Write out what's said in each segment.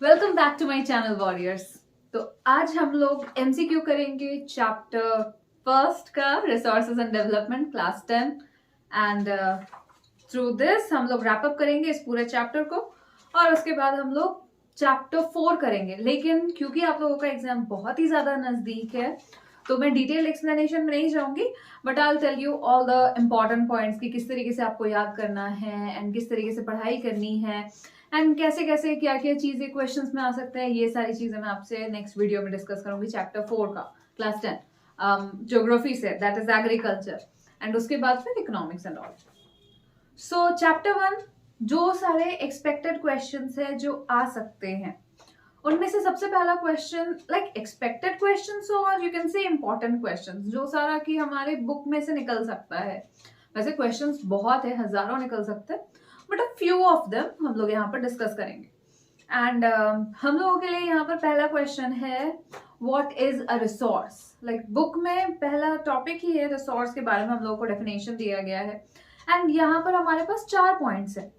Welcome back to my channel warriors. तो आज हम लोग एमसीक्यू करेंगे चैप्टर फर्स्ट का, resources and development, class 10। And through this हम लोग रैप अप करेंगे इस पूरे चैप्टर को, और उसके बाद हम लोग चैप्टर 4 करेंगे। लेकिन क्योंकि आप लोगों का एग्जाम बहुत ही ज्यादा नजदीक है तो मैं डिटेल एक्सप्लेनेशन में नहीं जाऊंगी, but I will tell you all the important points कि किस तरीके से आपको याद करना है एंड किस तरीके से पढ़ाई करनी है एंड कैसे कैसे क्या क्या चीजें क्वेश्चंस में आ सकते हैं। ये सारी चीजें मैं आपसे नेक्स्ट वीडियो में डिस्कस करूंगी चैप्टर 4 का, क्लास 10 ज्योग्राफी से, दैट इज एग्रीकल्चर, एंड उसके बाद फिर economics and all. So chapter 1, जो सारे एक्सपेक्टेड क्वेश्चंस है जो आ सकते हैं उनमें से सबसे पहला क्वेश्चन, लाइक एक्सपेक्टेड क्वेश्चंस और you can say important questions, जो सारा कि हमारे बुक में से निकल सकता है। वैसे क्वेश्चंस बहुत है, हजारों निकल सकते हैं, but a few of them हम लोग यहाँ पर डिस्कस करेंगे। एंड हम लोगों के लिए यहाँ पर पहला क्वेश्चन है, what is a resource. Like book में पहला टॉपिक ही है रिसोर्स के बारे में, हम लोगों को डेफिनेशन दिया गया है। एंड यहाँ पर हमारे पास 4 पॉइंट्स है।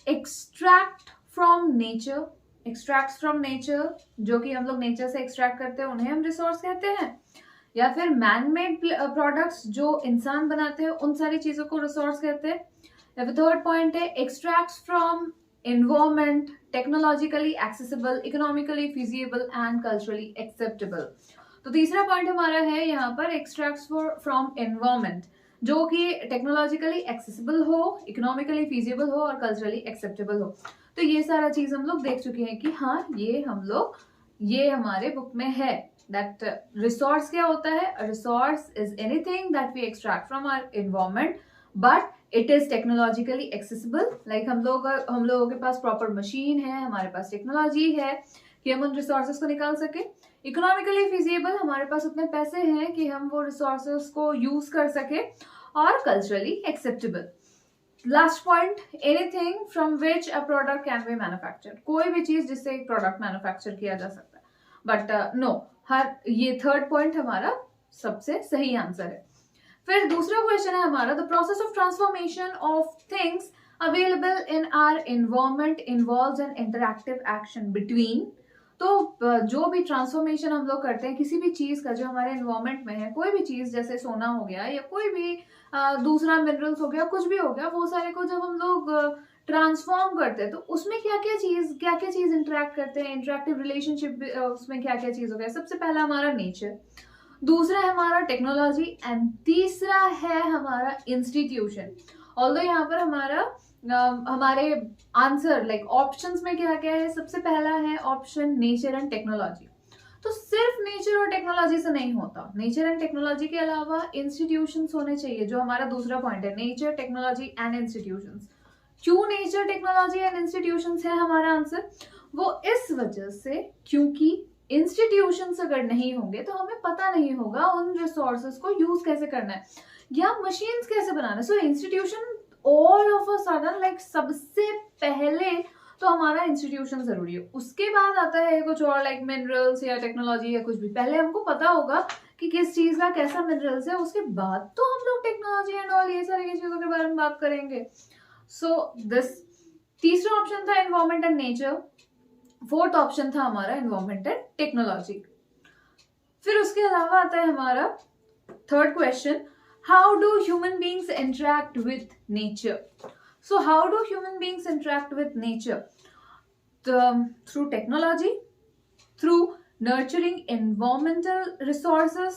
Extract from nature, extract from nature, जो कि हम लोग नेचर से एक्सट्रैक्ट करते हैं उन्हें हम रिसोर्स कहते हैं। या फिर मैन मेड प्रोडक्ट्स जो इंसान बनाते हैं उन सारी चीजों को रिसोर्स कहते हैं। या फिर थर्ड पॉइंट है extract from environment, technologically accessible, economically feasible and culturally acceptable. तो तीसरा पॉइंट हमारा है यहाँ पर एक्सट्रैक्ट फ्रॉम एनवायरमेंट, जो कि टेक्नोलॉजिकली एक्सेसिबल हो, इकोनॉमिकली फिजिबल हो और कल्चरली एक्सेप्टेबल हो। तो ये सारा चीज हम लोग देख चुके हैं कि हाँ ये हम लोग, ये हमारे बुक में है। दैट रिसोर्स क्या होता है? Resource is anything that we extract from our environment but it is technologically accessible. Like हम लोगों के पास प्रॉपर मशीन है, हमारे पास टेक्नोलॉजी है कि हम उन रिसोर्सेज को निकाल सके। इकोनॉमिकली फिजिबल, हमारे पास उतने पैसे हैं कि हम वो रिसोर्सेज को यूज कर सके। और culturally acceptable, last point, anything from which a product can be manufactured, कोई भी चीज जिससे एक प्रोडक्ट मैन्युफैक्चर किया जा सकता है। बट नो, हर ये थर्ड पॉइंट हमारा सबसे सही आंसर है। फिर दूसरा क्वेश्चन है हमारा, the process of transformation of things available in our environment involves an interactive action between. तो जो भी ट्रांसफॉर्मेशन हम लोग करते हैं किसी भी चीज का जो हमारे एनवायरमेंट में है, कोई भी चीज जैसे सोना हो गया या कोई भी दूसरा मिनरल्स हो गया, कुछ भी हो गया, वो सारे को जब हम लोग ट्रांसफॉर्म करते हैं तो उसमें क्या क्या चीज इंटरेक्ट करते हैं, इंटरेक्टिव रिलेशनशिप उसमें क्या क्या चीज हो गया। सबसे पहला हमारा नेचर, दूसरा है हमारा टेक्नोलॉजी एंड तीसरा है हमारा इंस्टीट्यूशन। ऑल्दो यहाँ पर हमारे आंसर लाइक ऑप्शंस में क्या क्या है, सबसे पहला है ऑप्शन नेचर एंड टेक्नोलॉजी। तो सिर्फ नेचर और टेक्नोलॉजी से नहीं होता, नेचर एंड टेक्नोलॉजी के अलावा इंस्टीट्यूशंस होने चाहिए, जो हमारा दूसरा पॉइंट है, नेचर टेक्नोलॉजी एंड इंस्टीट्यूशंस। क्यों नेचर टेक्नोलॉजी एंड इंस्टीट्यूशंस है हमारा आंसर? वो इस वजह से क्योंकि इंस्टीट्यूशंस अगर नहीं होंगे तो हमें पता नहीं होगा उन रिसोर्सेज को यूज कैसे करना है या मशीन्स कैसे बनाना है। So institution all of a sudden, like सबसे पहले तो हमारा इंस्टीट्यूशन जरूरी है, उसके बाद आता है कुछ और लाइक मिनरल्स या टेक्नोलॉजी या कुछ भी। पहले हमको पता होगा कि किस चीज का कैसा मिनरल्स है, उसके बाद तो हम लोग टेक्नोलॉजी एंड ऑल ये सारी चीजों के बारे में बात करेंगे। सो दिस तीसरा ऑप्शन था environment and nature, fourth option था हमारा एनवायरमेंट एंड टेक्नोलॉजी। फिर उसके अलावा आता है हमारा third question, how do human beings interact with nature. So how do human beings interact with nature? Through technology, through nurturing environmental resources,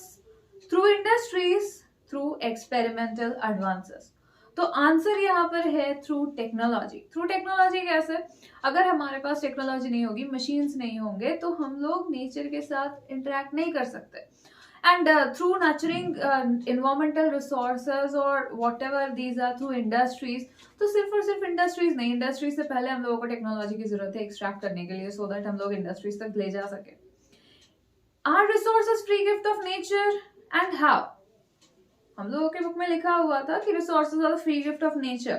through industries, through experimental advances। तो answer यहाँ पर है थ्रू टेक्नोलॉजी। थ्रू टेक्नोलॉजी कैसे? अगर हमारे पास technology नहीं होगी, machines नहीं होंगे, तो हम लोग नेचर के साथ इंटरेक्ट नहीं कर सकते। And through nurturing environmental resources और whatever these are, through industries. तो सिर्फ और सिर्फ इंडस्ट्रीज नहीं, इंडस्ट्रीज से पहले हम लोगों को टेक्नोलॉजी की जरूरत है एक्सट्रैक्ट करने के लिए, सो दैट हम लोग इंडस्ट्रीज तक ले जा सके। Are resources free gift of nature and how? हम लोगों के बुक में लिखा हुआ था कि resources are the free gift of nature,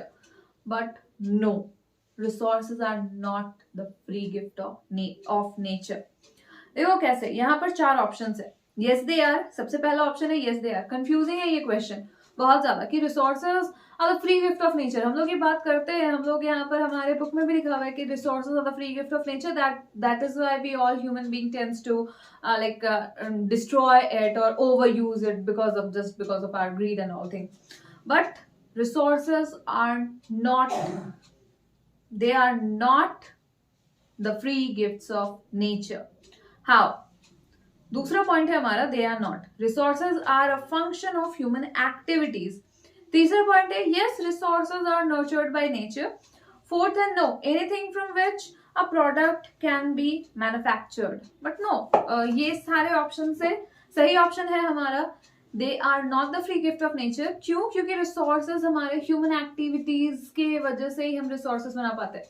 but no, resources are not the free gift of nature। देखो कैसे, यहाँ पर 4 ऑप्शंस है। yes they are, सबसे पहला ऑप्शन है yes they are। कंफ्यूजिंग है ये क्वेश्चन बहुत ज्यादा कि रिसोर्सेज और फ्री गिफ्ट ऑफ नेचर हम लोग ये बात करते हैं, हम लोग यहाँ पर हमारे बुक में भी लिखा हुआ है कि resources are the free gift of nature, that is why we all human being tends to like destroy it or overuse it because of our greed and all things. But resources are not, they are not the free gifts of nature. How? दूसरा point है हमारा, they are not, resources are a function of human activities. तीसरा point है, yes resources are nurtured by nature. Fourth है, no anything from which a product can be manufactured. But no, ये सारे option से सही option है हमारा, they are not the free gift of nature. क्यों? क्योंकि रिसोर्सेज हमारे ह्यूमन एक्टिविटीज के वजह से ही हम रिसोर्सेज बना पाते हैं.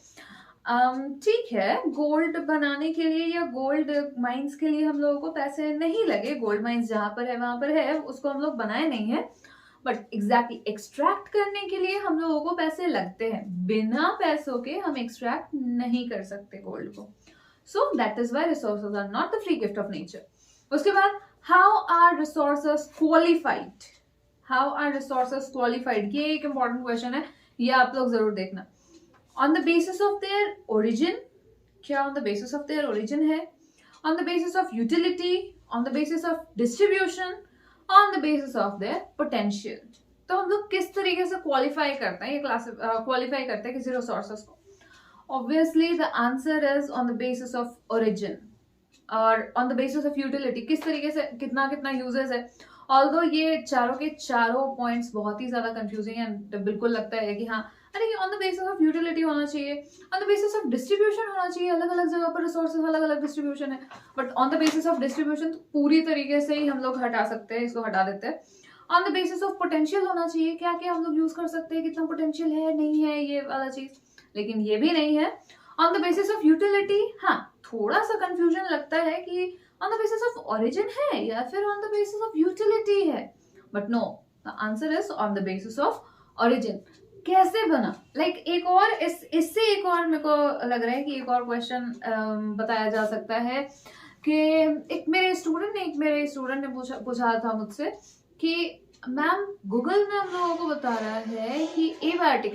ठीक है, गोल्ड बनाने के लिए या गोल्ड माइंस के लिए हम लोगों को पैसे नहीं लगे, गोल्ड माइंस जहां पर है वहां पर है, उसको हम लोग बनाए नहीं है. बट एग्जैक्टली एक्सट्रैक्ट करने के लिए हम लोगों को पैसे लगते हैं, बिना पैसों के हम एक्सट्रैक्ट नहीं कर सकते गोल्ड को. So that is why resources are not the free gift of nature. उसके बाद, how are resources qualified? How are resources qualified, ये एक इंपॉर्टेंट क्वेश्चन है, ये आप लोग जरूर देखना. On the basis of their origin, क्या on the basis of their origin है, on the basis of utility, on the basis of distribution, on the basis of their potential. तो हम लोग किस तरीके से क्वालिफाई करते हैं, ये क्लास क्वालिफाई करते हैं किसी रिसोर्सेस को? Obviously the answer is on the basis of origin और on the basis of utility, किस तरीके से कितना कितना यूजेस है. ऑल्दो ये चारों के चारों पॉइंट्स बहुत ही ज्यादा कंफ्यूजिंग है, बिल्कुल लगता है कि हाँ अरे ये on the basis of utility होना चाहिए, on the basis of distribution होना चाहिए, अलग अलग जगह पर रिसोर्सेज अलग अलग डिस्ट्रीब्यूशन है. But on the basis of distribution तो पूरी तरीके से ही हम लोग हटा सकते हैं, इसको हटा देते हैं. On the basis of potential होना चाहिए, क्या क्या हम लोग यूज कर सकते हैं, कितना पोटेंशियल है नहीं है, ये वाला चीज, लेकिन ये भी नहीं है. On the basis of utility, हाँ थोड़ा सा कंफ्यूजन लगता है कि on the basis of origin है या फिर on the basis of utility है. But no, the answer is on the basis of origin. कैसे बना? एक और इससे एक और मेरे को लग रहा है कि एक और क्वेश्चन बताया जा सकता है कि एक मेरे स्टूडेंट ने पूछा था मुझसे कि मैम गूगल में हम लोगों को बता रहा है कि एबायोटिक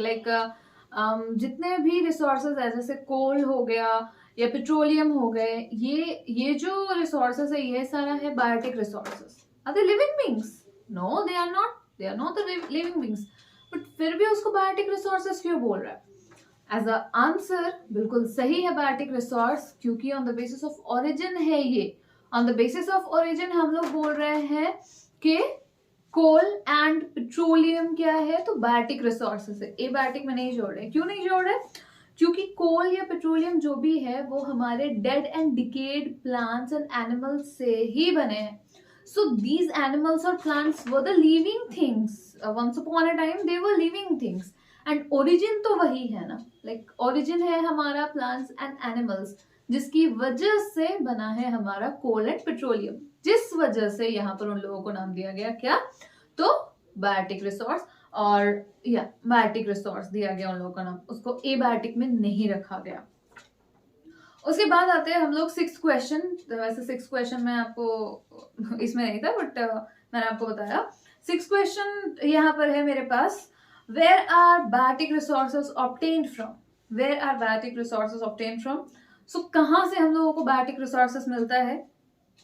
जितने भी रिसोर्सेज है, जैसे कोल हो गया या पेट्रोलियम हो गए, ये जो रिसोर्सेज है ये सारा है biotic resources. Are they living beings? No, they are not the living beings. But फिर भी उसको बायोटिक रिसोर्सेज क्यों बोल रहा है? एज अ आंसर बिल्कुल सही है बायोटिक रिसोर्स, क्योंकि on the basis of origin है ये. On the basis of origin हम लोग बोल रहे हैं कि कोल एंड पेट्रोलियम क्या है, तो बायोटिक रिसोर्सेज है. एबायोटिक में नहीं जोड़ रहे. क्यों नहीं जोड़ रहे? क्योंकि कोल या पेट्रोलियम जो भी है वो हमारे dead and decade plants and animals से ही बने हैं. So these animals or plants were the living things. Once upon a time they were living things. And origin तो वही है ना, origin है हमारा plants and animals, जिसकी वजह से बना है हमारा coal and petroleum, जिस वजह से यहाँ पर उन लोगों को नाम दिया गया क्या, तो बायोटिक रिसोर्स. और बायोटिक रिसोर्स दिया गया उन लोगों का नाम, उसको एबायोटिक में नहीं रखा गया. उसके बाद आते हैं हम लोग 6th क्वेश्चन. वैसे 6th क्वेश्चन में आपको इसमें नहीं था, बट मैंने आपको बताया. 6th क्वेश्चन यहाँ पर है मेरे पास, where are biotic resources obtained from? Where are biotic resources obtained from? So कहाँ से हम लोगों को बायोटिक रिसोर्सेज मिलता है?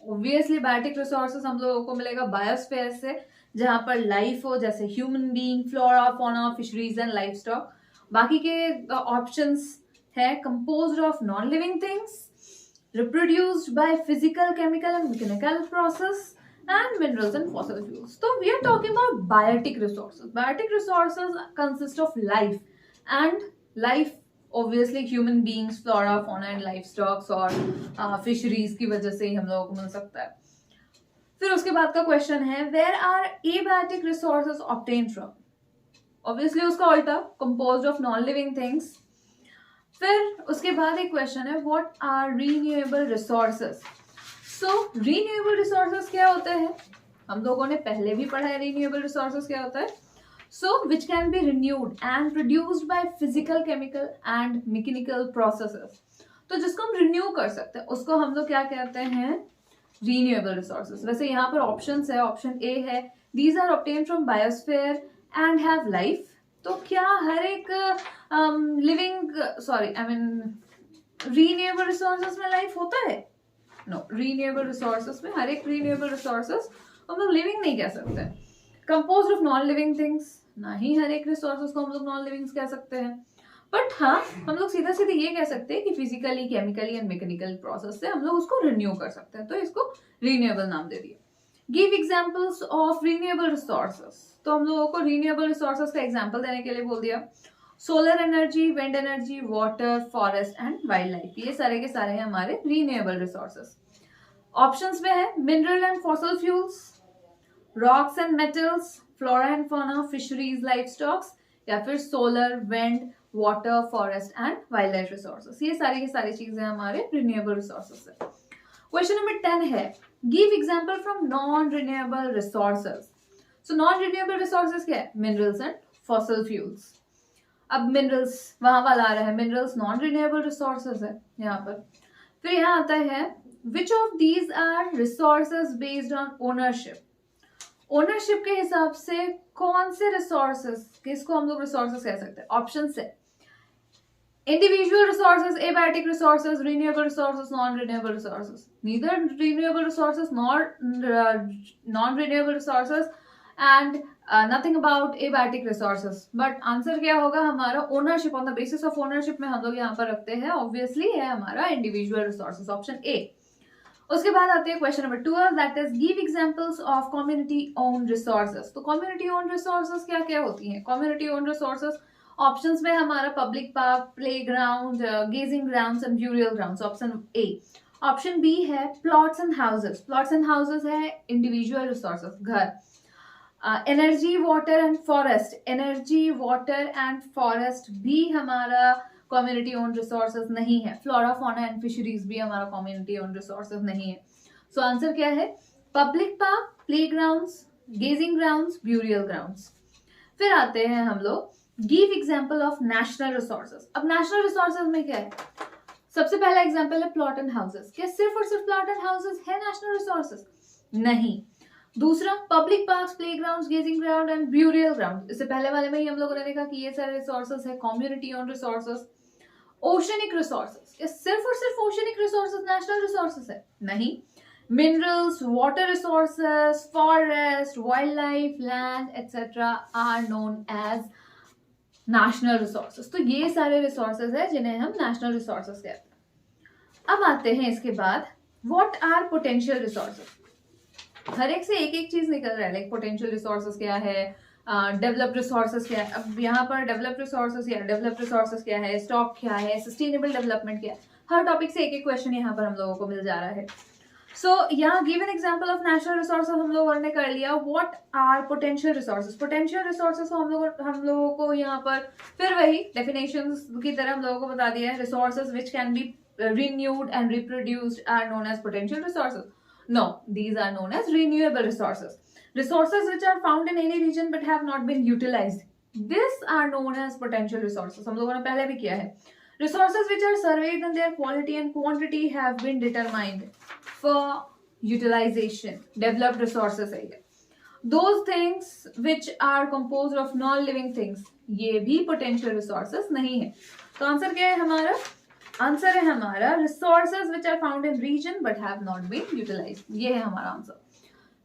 ऑब्वियसली बायोटिक रिसोर्सेज हम लोगों को मिलेगा बायोस्फीयर से, जहां पर लाइफ हो, जैसे human being, flora, fauna, fisheries and life stock. बाकी के ऑप्शंस है composed of non-living things, reproduced by physical, chemical and mechanical process, and minerals and fossil fuels. So we are talking about biotic resources. Biotic resources consist of life, and life obviously human beings, flora, fauna and livestock और fisheries की वजह से ही हम लोगों को मिल सकता है. फिर उसके बाद का क्वेश्चन है, where are abiotic resources obtained from? Obviously उसका उल्टा, composed of non-living things. फिर उसके बाद एक क्वेश्चन है, what are renewable resources? So renewable resources क्या होते हैं? हम लोगों ने पहले भी पढ़ा है रीन्यूएबल रिसोर्सेज क्या होता है. So which can be renewed and produced by physical, chemical and mechanical processes. तो जिसको हम रिन्यू कर सकते हैं उसको हम लोग क्या कहते हैं? Renewable resources. वैसे यहाँ पर ऑप्शंस है. ऑप्शन ए है, these are obtained from biosphere and have life. तो क्या हर एक रीन्यूएबल रिसोर्सेज में लाइफ होता है? नो, रीन्यूएबल रिसोर्सेज में हर एक रीन्यूएबल रिसोर्सेज हम लोग लिविंग नहीं कह सकते। Composed of non living things, ना ही हर एक रिसोर्सेज को हम लोग नॉन लिविंग्स कह सकते हैं। बट हाँ, हम लोग सीधा सीधा ये कह सकते हैं कि physically, chemically and mechanical process से हम लोग उसको रिन्यू कर सकते हैं, तो इसको रीन्यूएबल नाम दे दिया। Give examples of renewable resources, तो हम लोगों को रीन्यूएबल रिसोर्सेज का एग्जांपल देने के लिए बोल दिया। Solar energy, wind energy, water, forest and wild life, ये सारे के सारे हैं हमारे रीन्यूएबल रिसोर्सेज। ऑप्शंस में है mineral and fossil fuels, rocks and metals, flora and fauna, fisheries, life stocks, या फिर solar, wind, water, forest and wild life resources. ये सारी की सारी चीजें हमारे रिन्यूएबल रिसोर्सेज है। क्वेश्चन नंबर 10 है give example from non renewable resources. So non renewable resources क्या है? Minerals and fossil fuels. अब मिनरल्स वहां वाला आ रहा है, मिनरल्स नॉन रिन्यूएबल रिसोर्सेज है यहाँ पर। फिर यहाँ आता है which of these are resources based on ownership. Ownership के हिसाब से कौन से रिसोर्सेज, किसको हम लोग रिसोर्सेज कह सकते हैं? ऑप्शन से individual resources, abiotic resources, renewable resources, non-renewable resources. Neither renewable resources nor non-renewable resources and nothing about abiotic resources. But answer क्या होगा हमारा? ownership, on the basis of ownership में हम लोग यहाँ पर रखते हैं, obviously है हमारा individual resources, option A. उसके बाद आते हैं question number 12, that is give examples of community owned resources. तो कम्युनिटी ओन्ड रिसोर्सेज क्या क्या होती हैं? कम्युनिटी ओन्ड रिसोर्सेज ऑप्शंस में हमारा public park, playground, grazing grounds and burial grounds, option A. Option B है plots and houses. Plots and houses है individual resources, घर। Energy, water and forest, energy, water and forest भी हमारा community owned resources नहीं है। Flora, fauna and fisheries भी हमारा community owned resources नहीं है। सो आंसर क्या है? Public park, playgrounds, grazing grounds, burial grounds. फिर आते हैं हम लोग give example of national resources. अब नेशनल रिसोर्सेज में क्या है? सबसे पहला एग्जांपल है प्लॉट एंड हाउसेस। क्या सिर्फ और सिर्फ प्लॉट एंड हाउसेस है नेशनल रिसोर्सेज? नहीं। दूसरा public parks, playgrounds, grazing ground and burial ground, इससे पहले वाले में ही हम लोगों ने देखा कि ये सारे रिसोर्सेज है community owned resources. Oceanic resources, क्या सिर्फ और सिर्फ ओशनिक रिसोर्सेज नेशनल रिसोर्सेज है? नहीं। Minerals, water resources, forest, wild life, land etcetera are known as national resources. तो ये सारे रिसोर्सेज है जिन्हें हम नेशनल रिसोर्सेज कहते हैं। अब आते हैं इसके बाद व्हाट आर पोटेंशियल रिसोर्सेज। हर एक से एक एक चीज निकल रहा है, लाइक पोटेंशियल रिसोर्सेज क्या है, डेवलप्ड रिसोर्सेज क्या है। अब यहाँ पर डेवलप्ड रिसोर्सेज या डेवलप्ड रिसोर्सेज क्या है, स्टॉक क्या है, सस्टेनेबल डेवलपमेंट क्या है, हर टॉपिक से एक एक क्वेश्चन यहाँ पर हम लोगों को मिल जा रहा है। सो यहाँ give an example of national resources हम लोगों ने कर लिया। What are potential resources. Potential resources को हम लोगों को यहाँ पर फिर वही डेफिनेशंस की तरह हम लोगों को बता दिया है। Resources which can B renewed and reproduced are known as potential resources. No, these are known as renewable resources. Resources which are found in any region but have not been utilized, this are known as potential resources. हम लोगों ने पहले भी किया है। Resources which are surveyed and their quality and quantity have been determined for utilization, developed resources है ये। Those things which are composed of non-living things, ये भी potential resources नहीं है। तो आंसर क्या है हमारा? आंसर है हमारा resources which are found in region but have not been utilized, ये है हमारा आंसर।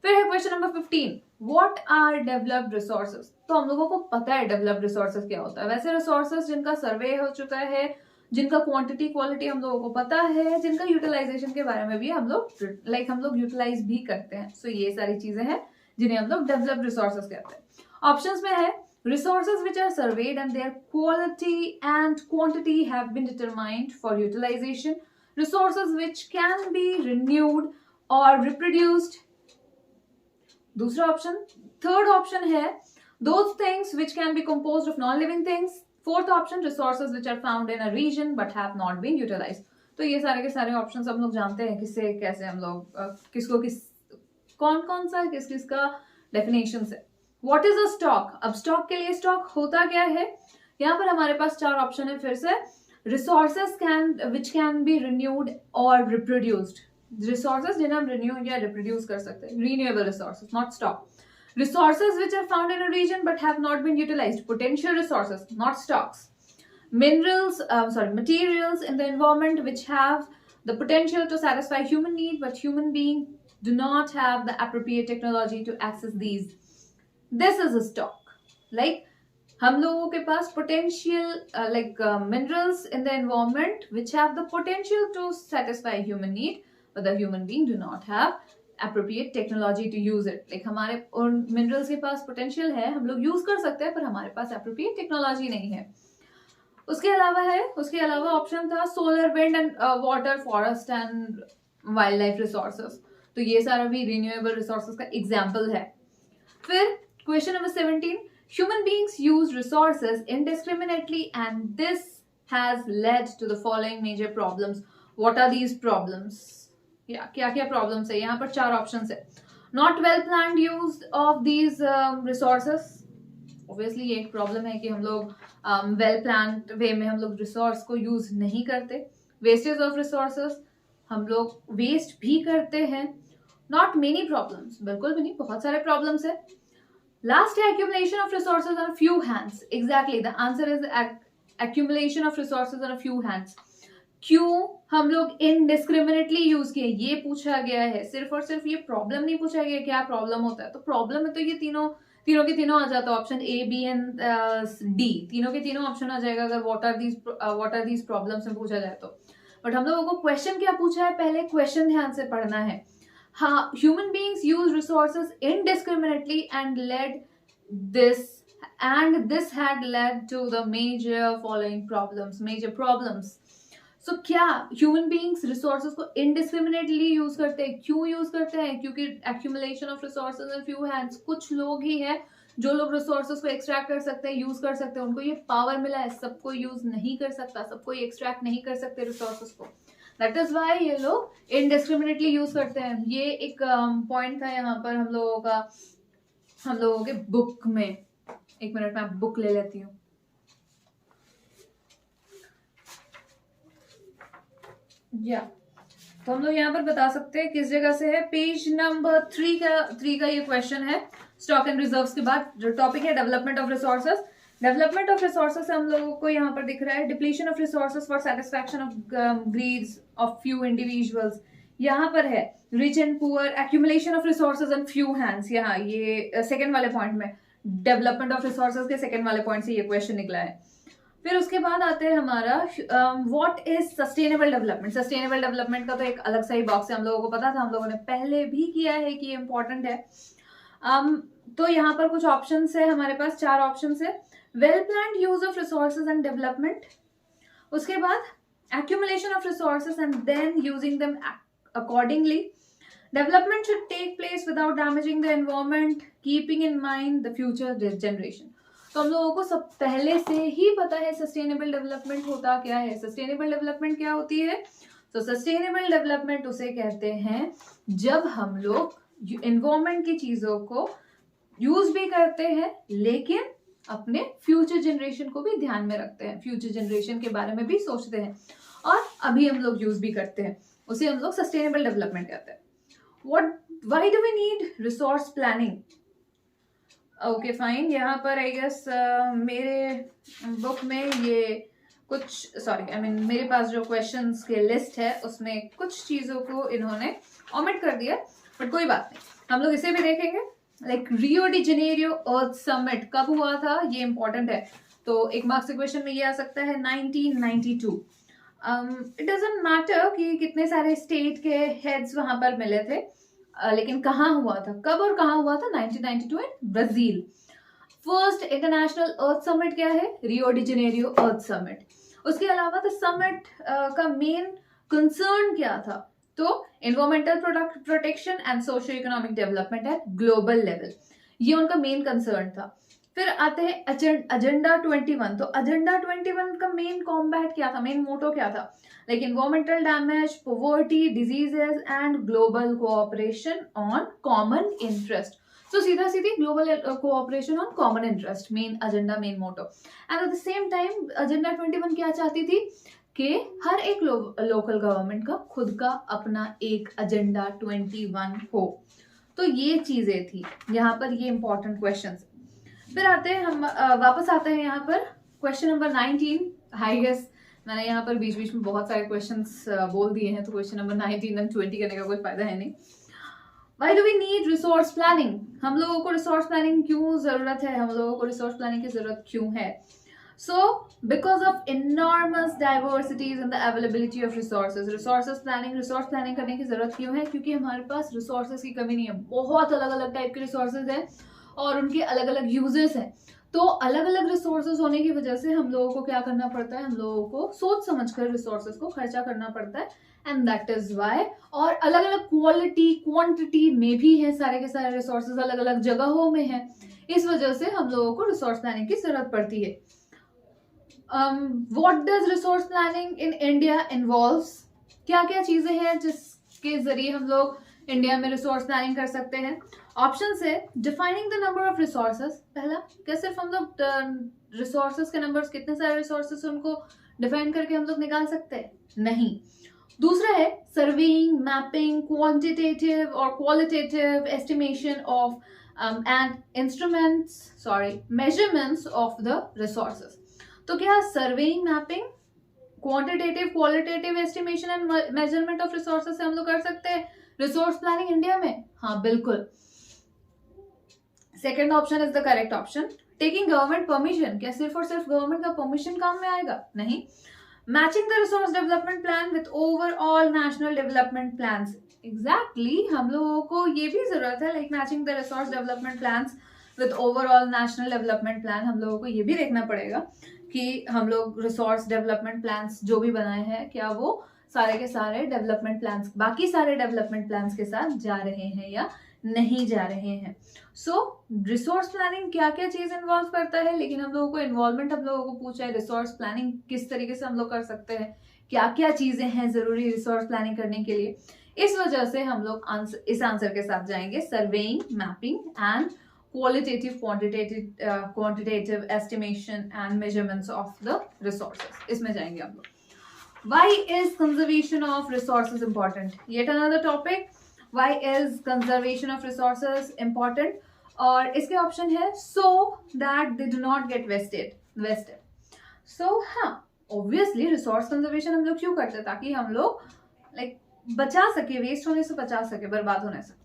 फिर है question number 15, what are developed resources. तो हम लोगों को पता है डेवलप्ड रिसोर्सेज क्या होता है। वैसे रिसोर्सेज जिनका सर्वे हो चुका है, जिनका क्वांटिटी क्वालिटी हम लोगों को पता है, जिनका यूटिलाइजेशन के बारे में भी हम लोग यूटिलाइज भी करते हैं। सो ये सारी चीजें हैं जिन्हें हम लोग डेवलप्ड रिसोर्सेज कहते हैं। ऑप्शंस में है resources which are surveyed and their quality and quantity have been determined for utilization, resources which can be renewed or reproduced. दूसरा ऑप्शन। थर्ड ऑप्शन है those things which can be composed of non-living things. Fourth option resources which are found in a region but have not been utilized. तो ये सारे के सारे option हम लोग जानते हैं किससे कैसे हम लोग किसको किस कौन कौन सा किस किस का डेफिनेशन है। What is a stock? अब स्टॉक के लिए स्टॉक होता क्या है? यहाँ पर हमारे पास चार ऑप्शन है। फिर से resources which can be renewed और रिप्रोड्यूस्ड, रिसोर्सेज जिन्हें हम रिन्यू या रिप्रोड्यूस कर सकते हैं, renewable resources, not stock. Resources which are found in a region but have not been utilized, potential resources, not stocks. Materials in the environment which have the potential to satisfy human need but human beings do not have the appropriate technology to access these. This is a stock. Like हम लोगों के पास potential minerals in the environment which have the potential to satisfy human need but the human being do not have appropriate technology to use it. Like हमारे उन minerals के पास potential है, हम लोग use कर सकते हैं पर हमारे पास appropriate technology नहीं है. उसके अलावा ऑप्शन था solar, wind and water, forest and wild life resources. तो ये सारा भी रिन्यूएबल रिसोर्सेस का एग्जांपल है. फिर question number 17, human beings use resources indiscriminately and this has led to the following major problems. What are these problems? या क्या क्या प्रॉब्लम्स है? यहाँ पर 4 ऑप्शंस है. Not well planned use of these resources. Obviously ये एक प्रॉब्लम है कि हम लोग वेल प्लान्ड वे में हम लोग रिसोर्स को यूज नहीं करते. वेस्टेज ऑफ रिसोर्सेस, हम लोग वेस्ट भी करते हैं. नॉट मेनी प्रॉब्लम्स, बिल्कुल भी नहीं, बहुत सारे प्रॉब्लम्स है. लास्ट है accumulation of resources on few hands. Exactly, the answer is accumulation of resources on a few hands. क्यों हम लोग इनडिस्क्रिमिनेटली यूज किए, ये पूछा गया है. सिर्फ और सिर्फ ये प्रॉब्लम नहीं पूछा गया क्या प्रॉब्लम होता है. तो प्रॉब्लम में तो ये तीनों के तीनों आ जाता है. Option A, B and D, तीनों के तीनों ऑप्शन आ जाएगा अगर व्हाट आर दीज प्रॉब्लम्स में पूछा जाए तो. बट हम लोगों को क्वेश्चन क्या पूछा है, पहले क्वेश्चन ध्यान से पढ़ना है. हाँ, human beings use resources indiscriminately and this had led to the major following problems. So क्या ह्यूमन बीइंग्स रिसोर्सेज को इनडिस्क्रिमिनेटली यूज करते हैं? क्यों यूज करते हैं? क्योंकि accumulation of resources in few hands, कुछ लोग ही है जो लोग रिसोर्सेज को एक्सट्रैक्ट कर सकते हैं, यूज कर सकते हैं, उनको ये पावर मिला है. सबको यूज नहीं कर सकता, सबको एक्सट्रैक्ट नहीं कर सकते रिसोर्सेज को. दैट इज वाई ये लोग इनडिस्क्रिमिनेटली यूज करते हैं. ये एक पॉइंट था यहाँ पर हम लोगों के बुक में. एक मिनट में आप बुक ले लेती हूँ. तो हम लोग यहाँ पर बता सकते हैं किस जगह से है. पेज नंबर 3 का ये क्वेश्चन है. स्टॉक एंड रिजर्व्स के बाद जो टॉपिक है development of resources. Development of resources हम लोगों को यहाँ पर दिख रहा है depletion of resources for satisfaction of grids of few individuals. यहाँ पर है rich and poor, accumulation of resources and few hands. यहाँ ये सेकंड वाले पॉइंट में डेवलपमेंट ऑफ रिसोर्सेज के सेकंड वाले पॉइंट से ये क्वेश्चन निकला है. फिर उसके बाद आते हैं हमारा what is sustainable development. Sustainable development का तो एक अलग सा ही बॉक्स है, हम लोगों को पता था, हम लोगों ने पहले भी किया है कि ये इंपॉर्टेंट है. तो यहाँ पर कुछ ऑप्शंस है हमारे पास, 4 ऑप्शंस है. Well planned use of resources and development. उसके बाद accumulation of resources and then using them accordingly. Development should take place without damaging the environment, keeping in mind the future generation. तो हम लोगों को सब पहले से ही पता है सस्टेनेबल डेवलपमेंट होता क्या है. सस्टेनेबल डेवलपमेंट क्या होती है? तो सस्टेनेबल डेवलपमेंट उसे कहते हैं जब हम लोग एनवायरमेंट की चीजों को यूज भी करते हैं लेकिन अपने फ्यूचर जनरेशन को भी ध्यान में रखते हैं, फ्यूचर जनरेशन के बारे में भी सोचते हैं और अभी हम लोग यूज भी करते हैं. उसे हम लोग सस्टेनेबल डेवलपमेंट कहते हैं. Why do we need resource planning? Okay fine. यहाँ पर आई गेस मेरे बुक में ये कुछ मेरे पास जो क्वेश्चंस के लिस्ट है उसमें कुछ चीजों को इन्होंने ओमिट कर दिया, बट कोई बात नहीं, हम लोग इसे भी देखेंगे. लाइक रियो डी जेनेरियो अर्थ समिट कब हुआ था, ये इंपॉर्टेंट है. तो एक मार्क्स क्वेश्चन में ये आ सकता है 1992. इट डजंट मैटर कि कितने सारे स्टेट के हेड्स वहां पर मिले थे, लेकिन कहाँ हुआ था, कब और कहाँ हुआ था? 1992 in Brazil. First international earth summit क्या है? रियो डी जेनेरियो अर्थ समिट. उसके अलावा द समिट का मेन कंसर्न क्या था? तो environmental protection and socio economic development at global level, ये उनका मेन कंसर्न था. फिर आते हैं एजेंडा 21. तो एजेंडा 21 का मेन कॉम्बैट क्या था, मेन मोटो क्या था? Like environmental damage, poverty, diseases and global cooperation on common interest. तो सीधा सीधी global cooperation on common interest, main agenda, main motto. And at the same time agenda 21 क्या चाहती थी कि हर एक लोकल गवर्नमेंट का खुद का अपना एक एजेंडा 21 हो. तो ये चीजें थी यहाँ पर, ये इंपॉर्टेंट क्वेश्चन। फिर आते हैं हम वापस आते हैं यहाँ पर क्वेश्चन नंबर 19। आई गेस मैंने यहाँ पर बीच बीच में बहुत सारे क्वेश्चंस बोल दिए हैं, तो क्वेश्चन नंबर 19 एंड 20 करने का कोई फायदा है नहीं। Why do we need resource planning? हम लोगों को रिसोर्स प्लानिंग क्यों जरूरत है, हम लोगों को रिसोर्स प्लानिंग की जरूरत क्यों है? So because of enormous diversities in the availability of resources, resources planning, resource planning करने की जरूरत क्यों है? क्योंकि हमारे पास रिसोर्सेज की कमी नहीं है, बहुत अलग अलग टाइप के रिसोर्सेज हैं और उनके अलग अलग यूजेस हैं। तो अलग अलग रिसोर्सेज होने की वजह से हम लोगों को क्या करना पड़ता है, हम लोगों को सोच समझकर रिसोर्सेज को खर्चा करना पड़ता है, एंड दैट इज वाई। और अलग अलग क्वालिटी क्वांटिटी में भी है, सारे के सारे रिसोर्सेज अलग अलग जगहों में है, इस वजह से हम लोगों को रिसोर्स प्लानिंग की जरूरत पड़ती है। What does resource planning in India involves? क्या क्या चीजें हैं जिसके जरिए हम लोग इंडिया में रिसोर्स प्लानिंग कर सकते हैं? ऑप्शन है defining the number of resources. पहला, क्या सिर्फ हम लोग रिसोर्सेज के नंबर्स, कितने सारे रिसोर्सेज उनको डिफाइन करके हम लोग निकाल सकते हैं? नहीं। दूसरा है सर्वेइंग, मैपिंग, क्वांटिटेटिव और qualitative estimation of and measurements of the resources. तो क्या surveying, mapping, quantitative, qualitative estimation and measurement of resources से हम लोग कर सकते हैं रिसोर्स प्लानिंग इंडिया में? हाँ, बिल्कुल। Second option is the correct option. Taking government permission, क्या सिर्फ और सिर्फ गवर्नमेंट का परमिशन काम में आएगा? नहीं। Matching the resource development plan with overall national development plans, exactly हम लोगों को ये भी जरूरत है, like matching the resource development plans with overall national development plan. हम लोगों को ये भी देखना पड़ेगा कि हम लोग रिसोर्स डेवलपमेंट प्लान्स जो भी बनाए हैं, क्या वो सारे के सारे डेवलपमेंट प्लान्स, बाकी सारे डेवलपमेंट प्लान्स के साथ जा रहे हैं या नहीं जा रहे हैं। सो रिसोर्स प्लानिंग क्या क्या चीज इन्वॉल्व करता है, लेकिन हम लोगों को इन्वॉल्वमेंट हम लोगों को पूछा है, रिसोर्स प्लानिंग किस तरीके से हम लोग कर सकते हैं, क्या क्या चीजें हैं जरूरी रिसोर्स प्लानिंग करने के लिए। इस वजह से हम लोग इस आंसर के साथ जाएंगे, surveying, mapping and qualitative, quantitative estimation and measurements of the resources, इसमें जाएंगे हम लोग। Why is conservation of resources important? Yet another topic. Why is conservation of resources important? और इसके ऑप्शन है so that they do not get wasted. So हाँ, obviously resource conservation हम लोग क्यों करते हैं? ताकि हम लोग बचा सके, वेस्ट होने से बचा सके, बर्बाद होने से।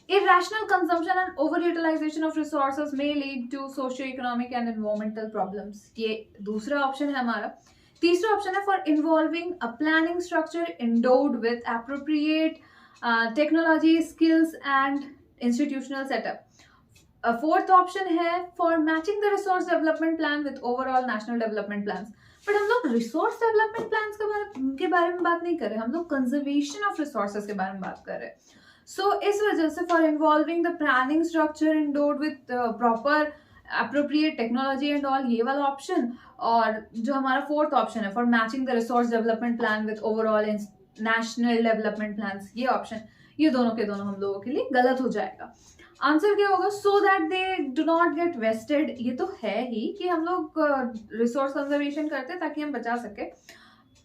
Irrational consumption and overutilization of resources may lead to socio-economic and environmental problems. ये दूसरा ऑप्शन है हमारा। तीसरा ऑप्शन है for involving a planning structure endowed with appropriate technology, skills and institutional setup. Fourth option है for matching the resource development plan with overall national development plans. But हम लोग resource development plans के बारे में बात नहीं कर रहे, हम लोग कंजर्वेशन ऑफ रिसोर्सेज के बारे में बात कर रहे हैं। सो इस वजह से for involving the planning structure endowed with proper appropriate technology and all, ये वाला ऑप्शन, और जो हमारा फोर्थ ऑप्शन है for matching the resource development plan with overall national development plans, ये ऑप्शन, ये दोनों के दोनों हम लोगों के लिए गलत हो जाएगा। आंसर क्या होगा? So that they do not get wasted. ये तो है ही कि हम लोग रिसोर्स कंजर्वेशन करते हैं ताकि हम बचा सके,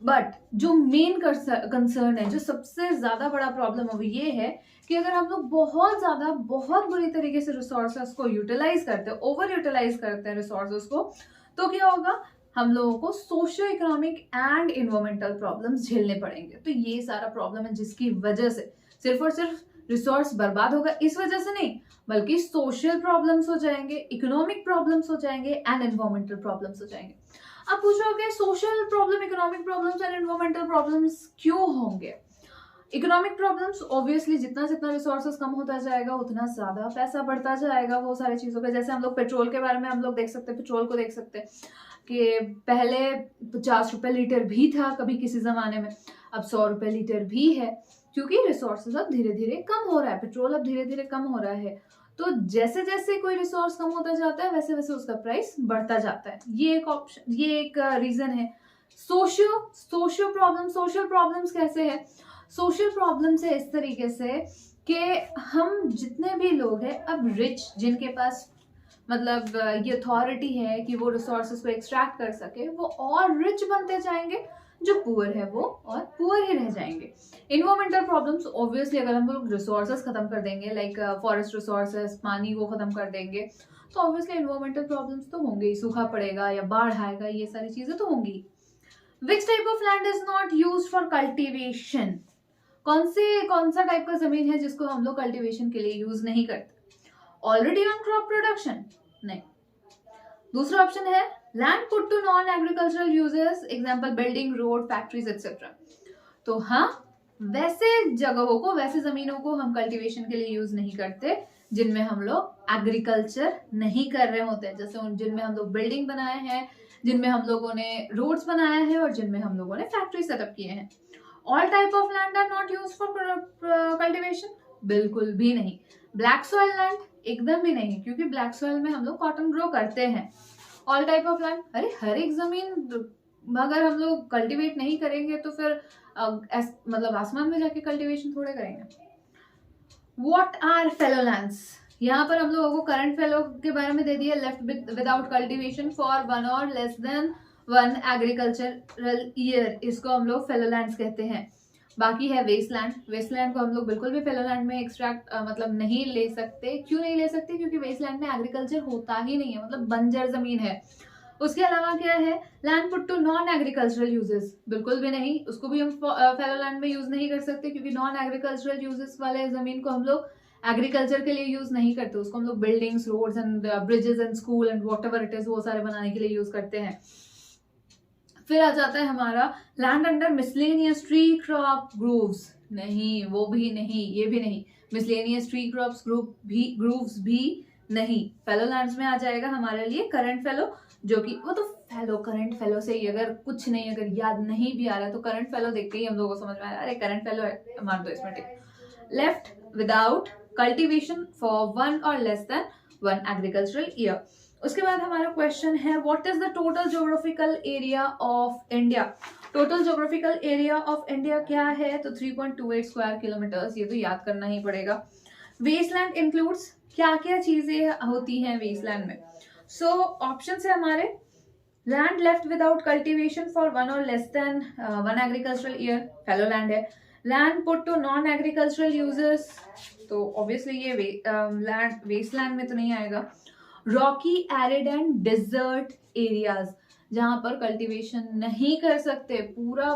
बट जो मेन कंसर्न है, जो सबसे ज्यादा बड़ा प्रॉब्लम है, वो ये है कि अगर हम लोग बहुत ज्यादा बहुत बुरी तरीके से रिसोर्सेस को यूटिलाइज करते हैं, ओवर यूटिलाइज करते हैं रिसोर्सेस को, तो क्या होगा? हम लोगों को socio economic and environmental problems झेलने पड़ेंगे। तो ये सारा प्रॉब्लम है जिसकी वजह से सिर्फ और सिर्फ रिसोर्स बर्बाद होगा, इस वजह से नहीं, बल्कि सोशल प्रॉब्लम्स हो जाएंगे, इकोनॉमिक प्रॉब्लम्स हो जाएंगे एंड एनवायरमेंटल प्रॉब्लम्स हो जाएंगे। अब पूछोगे social problem, economic problems and environmental problems क्यों होंगे? इकोनॉमिक प्रॉब्लम्स ऑब्वियसली जितना जितना रिसोर्सेज कम होता जाएगा उतना ज्यादा पैसा बढ़ता जाएगा वो सारी चीजों पे। जैसे हम लोग पेट्रोल के बारे में हम लोग देख सकते हैं, पेट्रोल को देख सकते हैं कि पहले 50 रुपए लीटर भी था कभी किसी जमाने में, अब 100 रुपए लीटर भी है, क्योंकि रिसोर्सेज अब धीरे धीरे कम हो रहा है, पेट्रोल अब धीरे धीरे कम हो रहा है। तो जैसे जैसे कोई रिसोर्स कम होता जाता है वैसे वैसे उसका प्राइस बढ़ता जाता है। ये एक ऑप्शन, ये एक रीजन है। सोशियो प्रॉब्लम्स कैसे है? सोशल प्रॉब्लम्स है इस तरीके से कि हम जितने भी लोग हैं, अब रिच जिनके पास मतलब ये अथॉरिटी है कि वो रिसोर्सेज को एक्सट्रैक्ट कर सके, वो और रिच बनते जाएंगे जो पुअर है वो और पुअर ही रह जाएंगे। इन्वायरमेंटल प्रॉब्लम्स ऑब्वियसली अगर हम लोग रिसोर्सेज खत्म कर देंगे, लाइक फॉरेस्ट रिसोर्सेज, पानी को खत्म कर देंगे, तो ऑब्वियसली इन्वायरमेंटल प्रॉब्लम्स तो होंगे ही, सूखा पड़ेगा या बाढ़ आएगा, ये सारी चीजें तो होंगी। Which type of land is not used for cultivation? कौन सा टाइप का जमीन है जिसको हम लोग कल्टीवेशन के लिए यूज नहीं करते? Already on crop production? नहीं। दूसरा ऑप्शन है land put to non agricultural uses, example building, road, factories etcetera. तो हाँ, वैसे जगहों को, वैसे जमीनों को हम कल्टीवेशन के लिए यूज नहीं करते जिनमें हम लोग एग्रीकल्चर नहीं कर रहे होते, जैसे जिनमें हम लोग बिल्डिंग बनाए हैं, जिनमें हम लोगों ने रोड्स बनाया है और जिनमें हम लोगों ने फैक्ट्री सेटअप किए हैं। All type of land are not use for cultivation? बिल्कुल भी नहीं। Black soil land? एकदम भी नहीं, क्योंकि ब्लैक सॉइल में हम लोग कॉटन ग्रो करते हैं। ऑल टाइप ऑफ लैंड, अरे हर एक जमीन अगर हम लोग कल्टीवेट नहीं करेंगे तो फिर मतलब आसमान में जाके कल्टीवेशन थोड़े करेंगे। What are fellow lands? यहाँ पर हम लोगों को करंट फेलो के बारे में दे दिया, लेफ्ट विदाउट कल्टीवेशन फॉर 1 और लेस देन 1 एग्रीकल्चरल ईयर, इसको हम लोग फेलो लैंड्स कहते हैं। बाकी है वेस्टलैंड। वेस्टलैंड को हम लोग बिल्कुल भी फेलोलैंड में एक्सट्रैक्ट मतलब नहीं ले सकते। क्यों नहीं ले सकते? क्योंकि वेस्टलैंड में एग्रीकल्चर होता ही नहीं है, मतलब बंजर जमीन है। उसके अलावा क्या है? Land put to non agricultural uses, बिल्कुल भी नहीं, उसको भी हम फेलोलैंड में यूज नहीं कर सकते, क्योंकि नॉन एग्रीकल्चरल यूजेस वाले जमीन को हम लोग एग्रीकल्चर के लिए यूज नहीं करते, उसको हम लोग buildings, roads and bridges and school and whatever it is वो सारे बनाने के लिए यूज करते हैं। फिर आ जाता है हमारा land under miscellaneous tree crop groves. नहीं, वो भी नहीं, ये भी नहीं। मिसलेनियस ट्री क्रॉप्स ग्रूव्स भी नहीं। फेलो लैंड्स में आ जाएगा हमारे लिए करंट फेलो, जो कि वो तो फेलो, करंट फेलो से ही अगर कुछ नहीं, अगर याद नहीं भी आ रहा है तो करंट फेलो देख के ही हम लोगों को समझ में आया, अरे करंट फेलो है, मान दो इसमें टिक। लेफ्ट विदाउट कल्टीवेशन फॉर 1 और लेस देन 1 एग्रीकल्चरल ईयर। उसके बाद हमारा क्वेश्चन है what is the total geographical area of India? Total geographical area of India क्या है? तो 3.28 स्क्वायर किलोमीटर्स, ये तो याद करना ही पड़ेगा। वेस्टलैंड इंक्लूड्स क्या क्या चीजें होती हैं वेस्टलैंड में? सो ऑप्शन है हमारे land left without cultivation for 1 और less than 1 agricultural year, fallow land है। Land put to non agricultural uses, तो ऑब्वियसली ये लैंड वेस्टलैंड में तो नहीं आएगा। Rocky, arid and desert areas, जहां पर कल्टीवेशन नहीं कर सकते, पूरा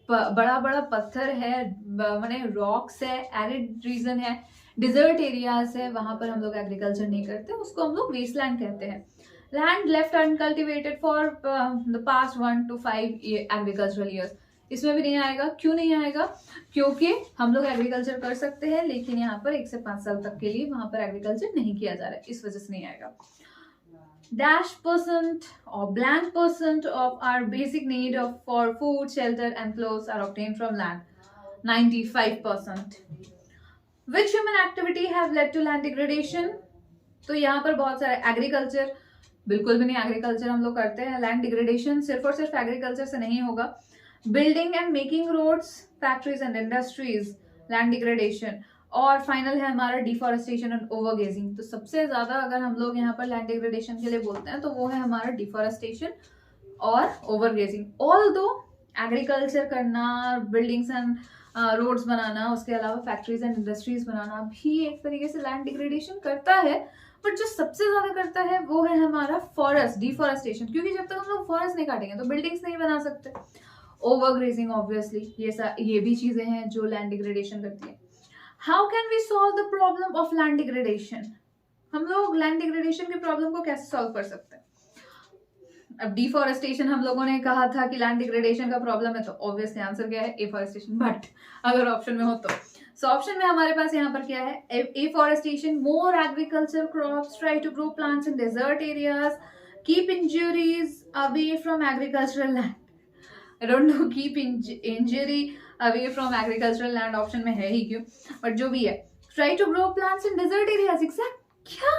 बड़ा बड़ा पत्थर है, माने रॉक्स है, एरिड रीजन है, डिजर्ट एरियाज है, वहां पर हम लोग एग्रीकल्चर नहीं करते, उसको हम लोग वेस्टलैंड कहते हैं। Land left uncultivated for the past 1 to 5 agricultural years, इसमें भी नहीं आएगा। क्यों नहीं आएगा? क्योंकि हम लोग एग्रीकल्चर कर सकते हैं, लेकिन यहाँ पर 1 से 5 साल तक के लिए वहां पर एग्रीकल्चर नहीं किया जा रहा है, इस वजह से नहीं आएगा। -% or blank% of our basic need for food, shelter and clothes are obtained from land, 95%. Which human activity have led to land degradation? तो यहाँ पर बहुत सारे एग्रीकल्चर, बिल्कुल भी नहीं एग्रीकल्चर हम लोग करते हैं। लैंड डिग्रेडेशन सिर्फ और सिर्फ एग्रीकल्चर से नहीं होगा। Building and making roads, factories and industries, land degradation. और फाइनल है हमारा डिफॉरेस्टेशन एंड ओवरग्रेजिंग। तो सबसे ज्यादा अगर हम लोग यहाँ पर लैंड डिग्रेडेशन के लिए बोलते हैं तो वो है हमारा डिफॉरेस्टेशन और ओवरग्रेजिंग। ऑल्दो एग्रीकल्चर करना, बिल्डिंग्स एंड रोड्स बनाना, उसके अलावा फैक्ट्रीज एंड इंडस्ट्रीज बनाना भी एक तरीके से लैंड डिग्रेडेशन करता है, बट जो सबसे ज्यादा करता है वो है हमारा फॉरेस्ट डिफॉरेस्टेशन, क्योंकि जब तक हम लोग फॉरेस्ट नहीं काटेंगे तो बिल्डिंग्स नहीं बना सकते। ओवरग्रेजिंग ऑब्वियसली, ये भी चीजें हैं जो लैंड डिग्रेडेशन करती है। How can we solve the problem of land degradation? हम लोग लैंड डिग्रेडेशन के प्रॉब्लम को कैसे सॉल्व कर सकते हैं? अब डिफॉरेस्टेशन हम लोगों ने कहा था कि लैंड डिग्रेडेशन का प्रॉब्लम है, तो ऑब्वियसली आंसर क्या है? एफॉरेस्टेशन। बट अगर ऑप्शन में हो तो ऑप्शन में हमारे पास यहाँ पर क्या है? Afforestation, more agriculture crops, try to grow plants in desert areas, keep injuries away from agricultural land. I don't know, keep injury away from agricultural land option में है ही क्यों, बट जो भी है। Try to grow plants in desert areas, exact क्या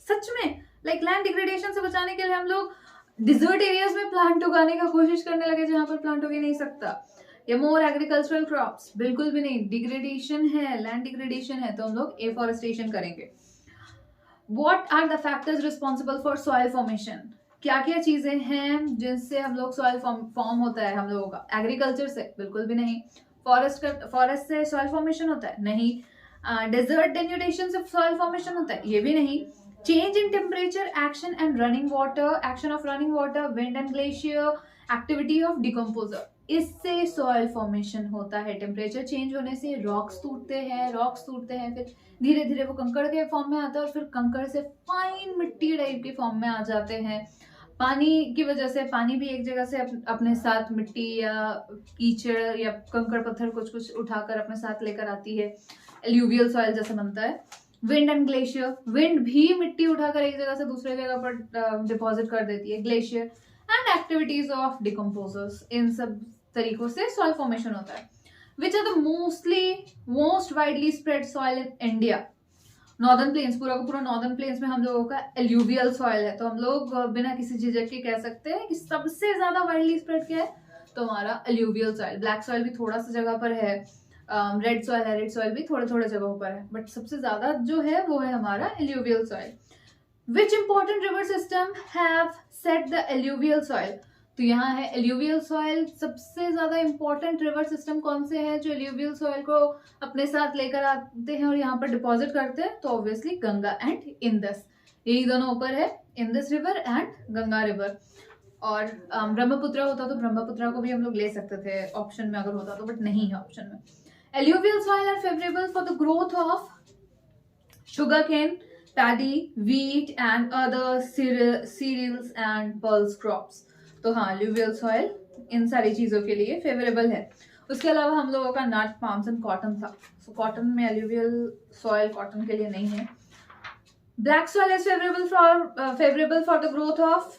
सच में लाइक लैंड डिग्रेडेशन से बचाने के लिए हम लोग डिजर्ट एरियाज में प्लांट उगाने का कोशिश करने लगे जहां पर प्लांट उगे नहीं सकता। या मोर एग्रीकल्चरल क्रॉप्स, बिल्कुल भी नहीं, डिग्रेडेशन है, लैंड डिग्रेडेशन है, तो हम लोग एफॉरेस्टेशन करेंगे। What are the factors responsible for soil formation? क्या क्या चीजें हैं जिनसे हम लोग सॉइल फॉर्म होता है हम लोगों का? एग्रीकल्चर से? बिल्कुल भी नहीं। फॉरेस्ट से सॉइल फॉर्मेशन होता है? नहीं। डेजर्ट डेन्यूडेशन से सॉइल फॉर्मेशन होता है? ये भी नहीं। Change in temperature, action and running water, action of running water, wind and glacier, activity of decomposer, इससे सॉइल फॉर्मेशन होता है। टेम्परेचर चेंज होने से रॉक्स टूटते हैं, फिर धीरे धीरे वो कंकड़ के फॉर्म में आता है और फिर कंकड़ से फाइन मिट्टी टाइप के फॉर्म में आ जाते हैं। पानी की वजह से, पानी भी एक जगह से अपने साथ मिट्टी या कीचड़ या कंकड़ पत्थर कुछ कुछ उठाकर अपने साथ लेकर आती है, एल्यूवियल सॉइल जैसे बनता है। विंड एंड ग्लेशियर, विंड भी मिट्टी उठाकर एक जगह से दूसरे जगह पर डिपॉजिट कर देती है, glacier. And activities of decomposers, इन सब तरीकों से सॉइल फॉर्मेशन होता है। Which are the most widely spread soil in India? Northern plains, पूरा का पूरा नॉर्दर्न प्लेन्स में हम लोगों का एल्यूवियल सॉइल है। तो हम लोग बिना किसी झिझक के कह सकते हैं कि सबसे ज्यादा वाइडली स्प्रेड क्या है, तो हमारा एल्यूवियल सॉइल। ब्लैक सॉइल भी थोड़ा सा जगह पर है, रेड सॉइल है, रेड सॉइल भी थोड़े थोड़े जगहों पर है, बट सबसे ज्यादा जो है वो है हमारा alluvial soil. Which important river system have set the alluvial soil? तो यहाँ है एल्यूवियल सॉइल। सबसे ज्यादा इंपॉर्टेंट रिवर सिस्टम कौन से हैं जो एल्यूवियल सॉइल को अपने साथ लेकर आते हैं और यहाँ पर डिपॉजिट करते हैं? तो ऑब्वियसली गंगा एंड इंदस, यही दोनों ऊपर है, Indus river and Ganga river. और ब्रह्मपुत्र होता तो ब्रह्मपुत्र को भी हम लोग ले सकते थे ऑप्शन में अगर होता तो, बट नहीं है ऑप्शन में। Alluvial soil are favourable for the growth of sugar cane, paddy, wheat and other cereals and pulse crops। तो हाँ, एल्यूवियल सॉइल इन सारी चीजों के लिए फेवरेबल है। उसके अलावा हम लोगों का नट, पाम्स एंड कॉटन था, सो कॉटन में एल्यूवियल सॉइल कॉटन के लिए नहीं है। Black soil is favourable for the growth of,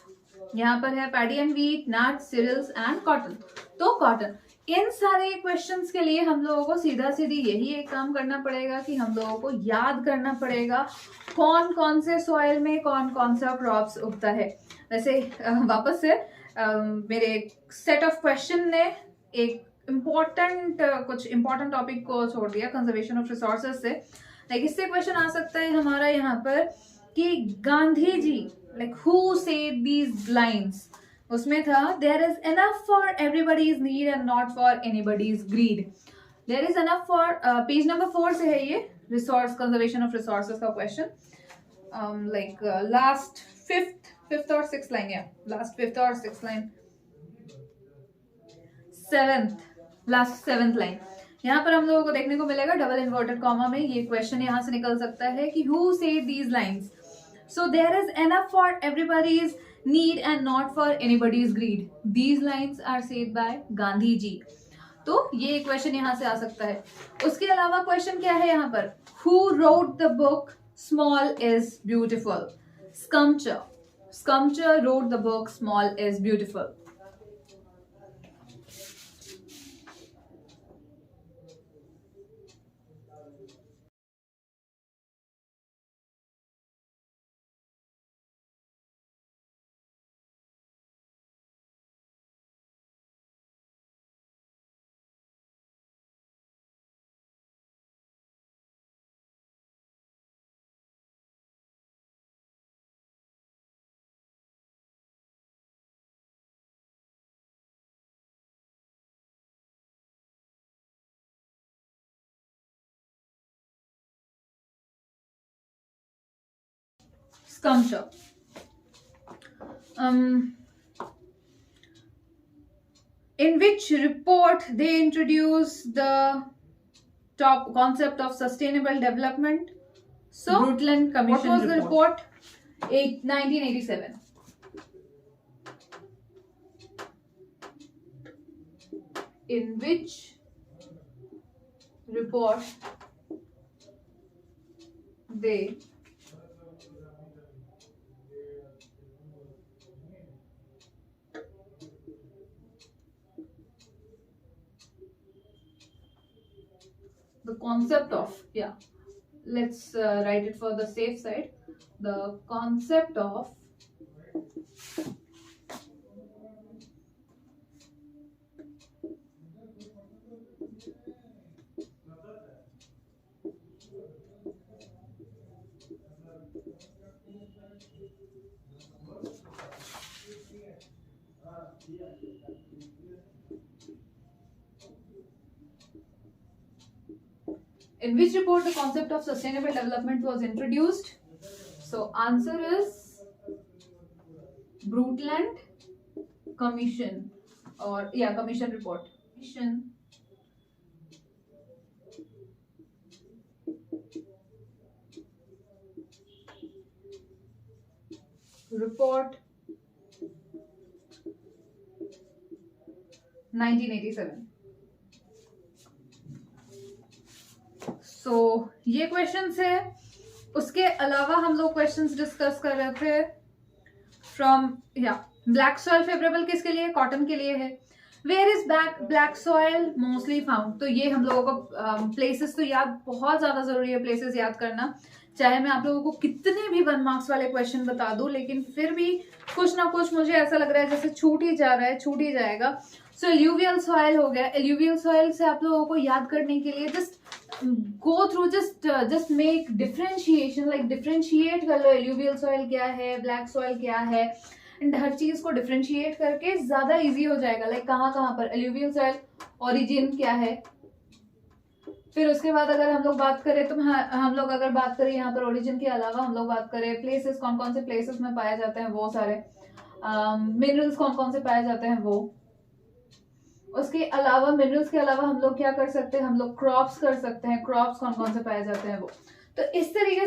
यहाँ पर है paddy and wheat, nut, cereals and cotton. तो कॉटन। इन सारे क्वेश्चंस के लिए हम लोगों को सीधा सीधी यही एक काम करना पड़ेगा कि हम लोगों को याद करना पड़ेगा कौन कौन से सॉइल में कौन कौन सा क्रॉप्स उगता है। वैसे वापस से मेरे सेट ऑफ क्वेश्चन ने एक कुछ इम्पोर्टेंट टॉपिक को छोड़ दिया, कंजर्वेशन ऑफ रिसोर्सेज से। लाइक इससे क्वेश्चन आ सकता है हमारा यहाँ पर कि Gandhi ji, like who said these lines, उसमें था there is enough for everybody's need and not for anybody's greed. There is enough for, page number 4 से है ये, रिसोर्स, कंजर्वेशन ऑफ रिसोर्सेज का क्वेश्चन। लाइक लास्ट फिफ्थ और सिक्स लाइन, या last fifth और six line, last seventh line, यहाँ पर हम लोगों को देखने को मिलेगा डबल इन्वर्टेड कॉमा में ये क्वेश्चन यहाँ से निकल सकता है कि who said these lines. So there is enough for everybody's need and not for anybody's greed. These lines are said by Gandhi ji. तो ये क्वेश्चन यहाँ से आ सकता है। उसके अलावा क्वेश्चन क्या है यहाँ पर, who wrote the book small is beautiful? Schumacher wrote the book small is beautiful. Sculpture. In which report they introduce the top concept of sustainable development? So, Brundtland Commission. What was the report? 1987. In which report they the concept of, yeah, let's write it for the safe side, the concept of In which report the concept of sustainable development was introduced? So answer is Brundtland Commission, or yeah, Commission report. Commission report 1987. So ये questions है. उसके अलावा हम लोग questions discuss कर रहे थे from black soil favourable किसके लिए? कॉटन के लिए है. Where is black soil mostly found? तो ये हम लोगों को प्लेसेस तो याद बहुत ज्यादा जरूरी है, प्लेसेस याद करना. चाहे मैं आप लोगों को कितने भी 1 मार्क्स वाले क्वेश्चन बता दूं, लेकिन फिर भी कुछ ना कुछ मुझे ऐसा लग रहा है जैसे छूट ही जा रहा है, छूट ही जाएगा. सो एल्यूवियल सॉइल हो गया. एल्यूवियल सॉइल से आप लोगों को याद करने के लिए just go through, just make differentiation, like differentiate कर लो एल्यूवियल सॉइल क्या है, ब्लैक सॉइल क्या है, एंड हर चीज को डिफरेंशिएट करके ज्यादा इजी हो जाएगा. लाइक कहाँ पर एल्यूवियल सॉइल ओरिजिन क्या है. फिर उसके बाद अगर हम लोग बात करें, तो हम लोग अगर बात करें यहाँ पर ओरिजिन के अलावा हम लोग बात करें प्लेसेस, कौन कौन से प्लेसेस में पाए जाते हैं वो सारे, मिनरल्स कौन कौन से पाए जाते हैं वो. उसके अलावा मिनरल्स के अलावा हम लोग क्या कर सकते हैं? हम लोग क्रॉप्स कर सकते हैं. क्रॉप्स कौन कौन से पाए जाते हैं वो. तो इस तरीके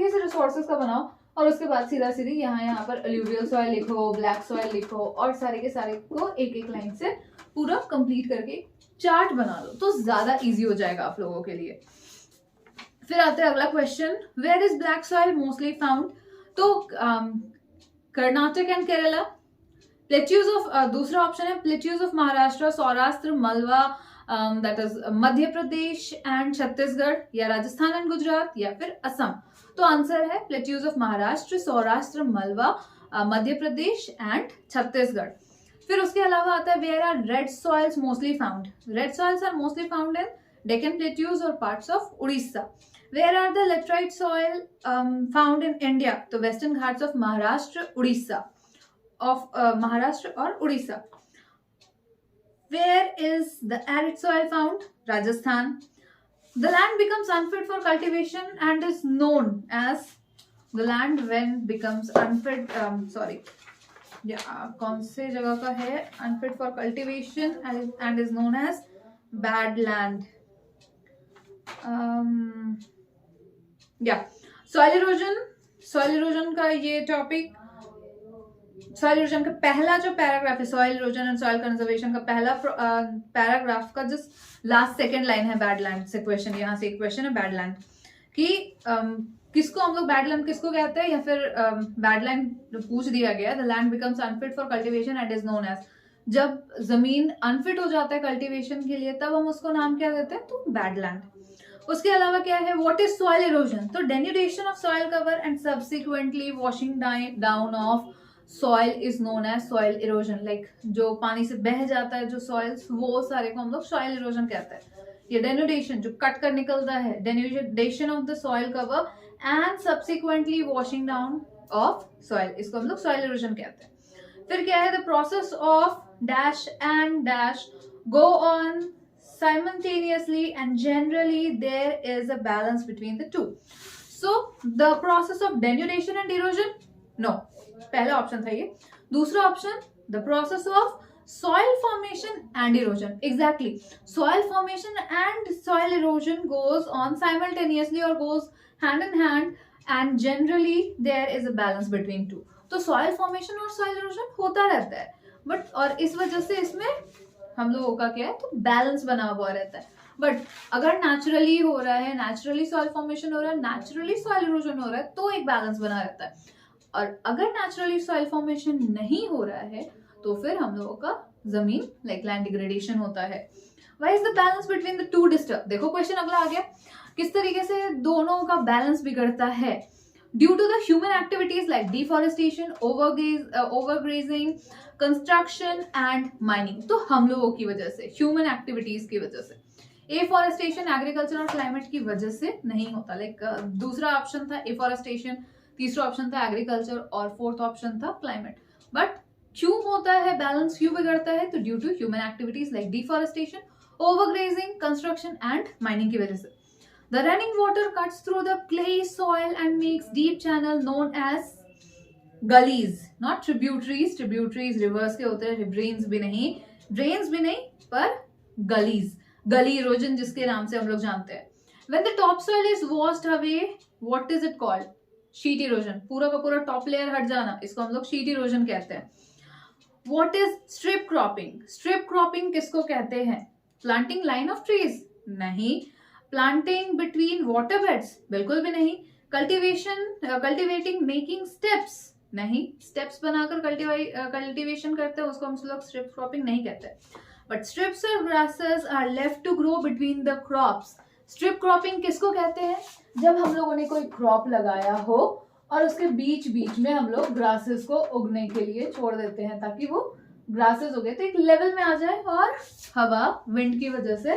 से रिसोर्सेज का बनाओ, और उसके बाद सीधा सीधी यहाँ पर एल्यूवियल सॉइल लिखो, ब्लैक सॉइल लिखो, और सारे के सारे को एक एक लाइन से पूरा कंप्लीट करके चार्ट बना लो, तो ज्यादा इजी हो जाएगा आप लोगों के लिए. फिर आते हैं अगला question, where is black soil mostly found? तो Karnataka and Kerala. Plateaus of दूसरा ऑप्शन है plateaus of Maharashtra, Saurashtra, Malwa, that is Madhya Pradesh and Chhattisgarh, या राजस्थान एंड गुजरात, या फिर असम. तो आंसर है प्लेट्यूज ऑफ महाराष्ट्र, सौराष्ट्र, मलवा, मध्य प्रदेश एंड छत्तीसगढ़. फिर उसके अलावा आता है where are red soils mostly found? Red soils are mostly found in Deccan plateaus और parts of Orissa. Where are the laterite soil found in India? तो western Ghats of Maharashtra, Orissa, of Maharashtra or Odisha. Where is the arid soil found? Rajasthan. The land becomes unfit for cultivation and is known as the land when becomes unfit. कौन से जगह का है? Unfit for cultivation and is known as bad land. Soil erosion. Soil erosion का ये topic, soil erosion का पहला जो पैराग्राफ है, soil erosion and soil conservation का पहला पैराग्राफ का जस्ट लास्ट सेकंड लाइन है बैड लैंड से क्वेश्चन. यहाँ से एक क्वेश्चन है बैड लैंड कि किसको हम लोग बैड लैंड किसको कहते हैं, या फिर बैड लैंड पूछ दिया गया. The land becomes unfit for cultivation and is known as. जब जमीन अनफिट हो जाता है कल्टिवेशन के लिए, तब हम उसको नाम क्या देते हैं? तो बैड लैंड. उसके अलावा क्या है? What is soil erosion? तो denudation of soil cover and subsequently washing down of soil is known as soil erosion. Like जो पानी से बह जाता है जो सॉइल्स, वो सारे को हम लोग सॉइल इरोजन कहते हैं. ये डेन्यूडेशन जो कट कर निकलता है, denudation of the soil cover and subsequently washing down of soil, इसको हम लोग सॉइल इरोजन कहते हैं. फिर क्या है? The process of dash and dash go on simultaneously and generally there is a balance between the two. So the process of denudation and erosion? No. पहला option था ये. दूसरा option the process of soil formation and erosion. Exactly, soil formation and soil erosion goes on simultaneously और goes hand in hand and generally there is a balance between two. तो soil formation और soil erosion होता रहता है, but और इस वजह से इसमें हम लोगों का क्या है? तो बैलेंस बना हुआ रहता है. बट अगर नेचुरली हो रहा है, नेचुरली सॉइल फॉर्मेशन हो रहा है, नेचुरली सॉइल इरोजन हो रहा है, तो एक बैलेंस बना रहता है. और अगर नेचुरली सॉइल फॉर्मेशन नहीं हो रहा है, तो फिर हम लोगों का जमीन लाइक लैंड डिग्रेडेशन होता है. Why is the balance between the two disturb? देखो क्वेश्चन अगला आ गया, किस तरीके से दोनों का बैलेंस बिगड़ता है. Due to the human activities like deforestation, overgrazing, construction and mining. तो हम लोगों की वजह से, ह्यूमन एक्टिविटीज की वजह से. एफॉरेस्टेशन एग्रीकल्चर और क्लाइमेट की वजह से नहीं होता. लाइक दूसरा ऑप्शन था एफॉरेस्टेशन, तीसरा ऑप्शन था एग्रीकल्चर और फोर्थ ऑप्शन था क्लाइमेट. बट क्यों होता है बैलेंस, क्यों बिगड़ता है? तो due to human activities like deforestation, overgrazing, construction and mining की वजह से. The running water cuts through the clay soil and makes deep channel known as gullies, not tributaries. Tributaries rivers के होते हैं, drains भी नहीं, drains भी नहीं, पर gullies, gully erosion जिसके नाम से हम लोग जानते हैं. When the topsoil is washed away, what is it called? Sheet erosion. पूरा का पूरा टॉप लेयर हट जाना, इसको हम लोग sheet erosion कहते हैं. What is strip cropping? Strip cropping किसको कहते हैं? Planting line of trees? नहीं. Planting between water beds? बिल्कुल भी नहीं. Cultivating making steps? नहीं. Steps बनाकर cultivation करते हैं, उसको हम लोग strip cropping नहीं कहते. But strips or grasses are left to grow between the crops. Strip cropping किसको कहते हैं? जब हम लोगों ने कोई क्रॉप लगाया हो और उसके बीच बीच में हम लोग ग्रासेस को उगने के लिए छोड़ देते हैं ताकि वो ग्रासेस उगे तो एक लेवल में आ जाए और हवा विंड की वजह से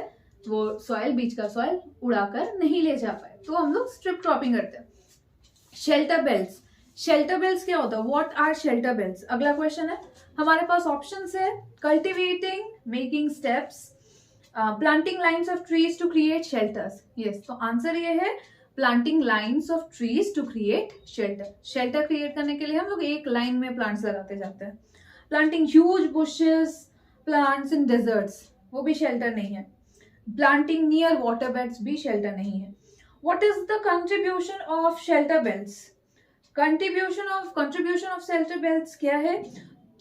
वो सॉइल, बीच का सॉइल उड़ाकर नहीं ले जा पाए, तो हम लोग स्ट्रिप क्रॉपिंग करते हैं. Shelter belts. शेल्टर बेल्ट्स क्या होता है? What are shelter belts? अगला क्वेश्चन है. हमारे पास ऑप्शंस है cultivating, making steps, planting lines of trees to create shelters. Yes, तो आंसर ये है planting lines of trees to create shelter. Shelter create करने के लिए हम लोग एक लाइन में प्लांट्स लगाते जाते हैं. Planting huge bushes, plants in deserts, वो भी शेल्टर नहीं है. प्लांटिंग नियर वाटर बेड्स भी शेल्टर नहीं है. What is the contribution of shelter belts? Contribution of shelter belts क्या है?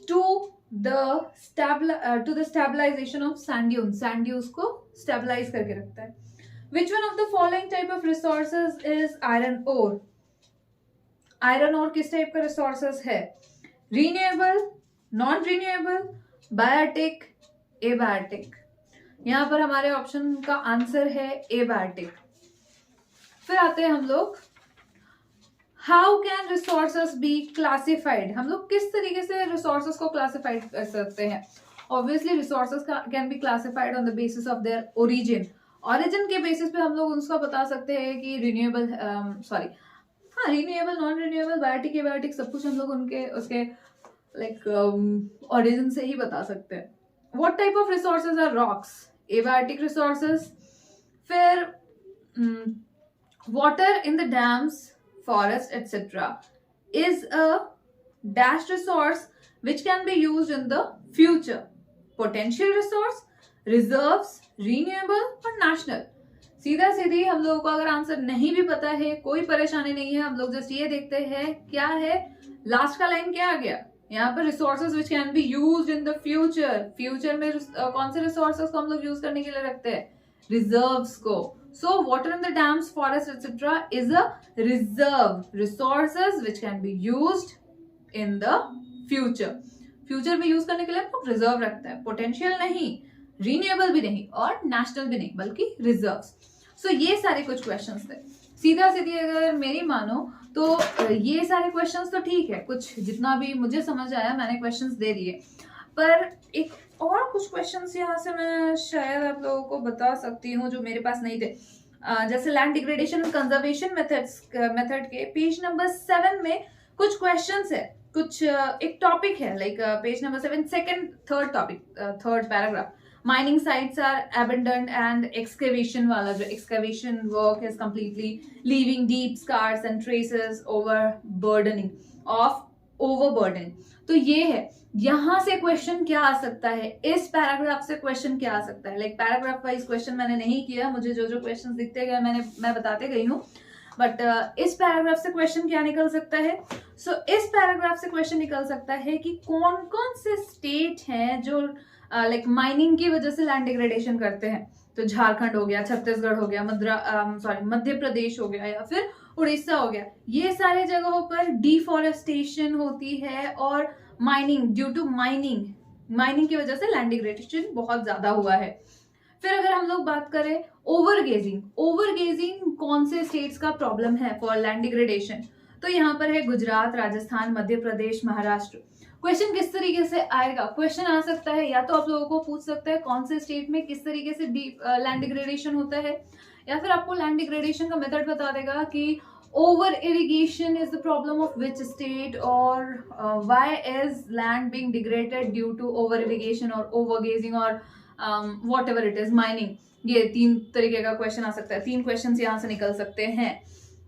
To the stabilization of sand dunes. Sand dunes को स्टेबलाइज करके रखता है. Which one of the following type of resources is iron ore? Iron ore किस type का resources है? Renewable, non-renewable, biotic, abiotic. यहाँ पर हमारे ऑप्शन का आंसर है abiotic. फिर आते हैं हम लोग How can resources be classified? हम लोग किस तरीके से resources को classified कर सकते हैं? Obviously resources can be classified on the basis of their origin. Origin के बेसिस पे हम लोग उसका बता सकते हैं कि renewable, renewable, non renewable, biotic, abiotic, सब कुछ हम लोग उसके लाइक ऑरिजिन से ही बता सकते हैं. What type of resources are rocks? Abiotic resources. फिर water in the dams, forest etcetera is a dash resource which can be used in the future. Potential resource, reserves, renewable और national. सीधा सीधी हम लोगों को अगर आंसर नहीं भी पता है कोई परेशानी नहीं है, हम लोग जस्ट ये देखते हैं क्या है लास्ट का लाइन क्या आ गया. यहाँ पर resources which can be used in the future. Future में कौन से रिसोर्सेज को हम लोग यूज करने के लिए रखते हैं? रिजर्व्स को. So water in the dams, forest etcetera is a reserve resources which can be used in the future. Future में यूज करने के लिए हम लोग रिजर्व रखते हैं. पोटेंशियल नहीं, रिन्यूएबल भी नहीं और नेशनल भी नहीं, बल्कि रिजर्व्स. सो ये सारे कुछ क्वेश्चंस थे. सीधा सीधी अगर मेरी मानो तो ये सारे क्वेश्चंस तो ठीक है, कुछ जितना भी मुझे समझ आया मैंने क्वेश्चंस दे दिए, पर एक और कुछ क्वेश्चंस यहाँ से मैं शायद आप लोगों को बता सकती हूँ जो मेरे पास नहीं थे. जैसे land degradation and conservation method के पेज नंबर 7 में कुछ क्वेश्चंस है, कुछ एक टॉपिक है like page number 7 second third topic, third paragraph. Mining sites are abandoned and excavation वाला जो excavation work is completely leaving deep scars and traces overburdening. तो ये है, यहाँ से क्वेश्चन क्या आ सकता है, इस पैराग्राफ से क्वेश्चन क्या आ सकता है. लाइक पैराग्राफ वाइज क्वेश्चन मैंने नहीं किया, मुझे जो क्वेश्चन दिखते गए मैं बताते गई हूँ, बट इस पैराग्राफ से क्वेश्चन क्या निकल सकता है. सो इस पैराग्राफ से क्वेश्चन निकल सकता है कि कौन कौन से स्टेट हैं जो लाइक माइनिंग की वजह से लैंड डिग्रेडेशन करते हैं. तो झारखंड हो गया, छत्तीसगढ़ हो गया, मध्य प्रदेश हो गया या फिर उड़ीसा हो गया. ये सारे जगहों पर डिफॉरेस्टेशन होती है और माइनिंग, ड्यू टू माइनिंग की वजह से लैंड डिग्रेडेशन बहुत ज्यादा हुआ है. फिर अगर हम लोग बात करें ओवरगेजिंग कौन से स्टेट्स का प्रॉब्लम है फॉर लैंड डिग्रेडेशन, तो यहाँ पर है गुजरात, राजस्थान, मध्य प्रदेश, महाराष्ट्र. क्वेश्चन किस तरीके से आएगा? क्वेश्चन आ सकता है या तो आप लोगों को पूछ सकता है कौन से स्टेट में किस तरीके से लैंड डिग्रेडेशन होता है, या फिर आपको लैंड डिग्रेडेशन का मेथड बता देगा कि over irrigation is the problem of which state, और why is land being degraded due to over irrigation और ओवर गेजिंग और whatever it is, mining. ये 3 तरीके का क्वेश्चन आ सकता है, 3 क्वेश्चन यहाँ से निकल सकते हैं।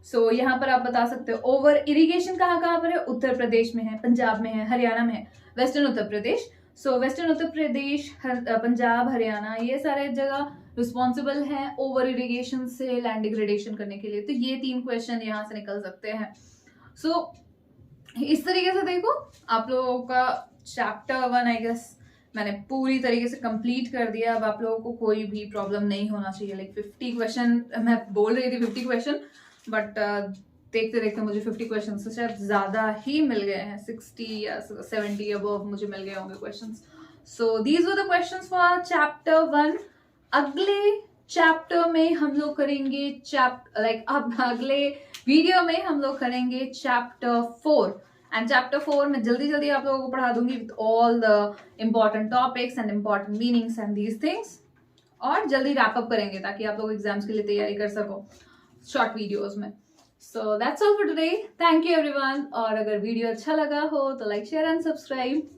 सो यहाँ पर आप बता सकते हो ओवर इरिगेशन कहाँ पर है, उत्तर प्रदेश में है, पंजाब में है, हरियाणा में है, वेस्टर्न उत्तर प्रदेश। सो वेस्टर्न उत्तर प्रदेश, पंजाब, हरियाणा, ये सारे जगह रिस्पॉन्सिबल है ओवर इरिगेशन से लैंड डिग्रेडेशन करने के लिए। तो ये 3 क्वेश्चन यहाँ से निकल सकते हैं। सो इस तरीके से देखो आप लोगों का चैप्टर 1 आई गेस मैंने पूरी तरीके से कंप्लीट कर दिया। अब आप लोगों को कोई भी प्रॉब्लम नहीं होना चाहिए। लाइक 50 क्वेश्चन मैं बोल रही थी 50 क्वेश्चन, बट देखते देखते मुझे 50 क्वेश्चन से शायद ज्यादा ही मिल गए हैं, 60 या 70 अबव मुझे मिल गए होंगे questions. So these were the questions for chapter 1। अगले चैप्टर में हम लोग करेंगे अब अगले वीडियो में हम लोग करेंगे चैप्टर 4 एंड चैप्टर 4 में जल्दी आप लोगों को पढ़ा दूंगी with all the important topics and important meanings and these things, और जल्दी रैप अप करेंगे ताकि आप लोग एग्जाम्स के लिए तैयारी कर सको शॉर्ट वीडियोस में। So that's all for today, thank you everyone. और अगर वीडियो अच्छा लगा हो तो लाइक, शेयर एंड सब्सक्राइब।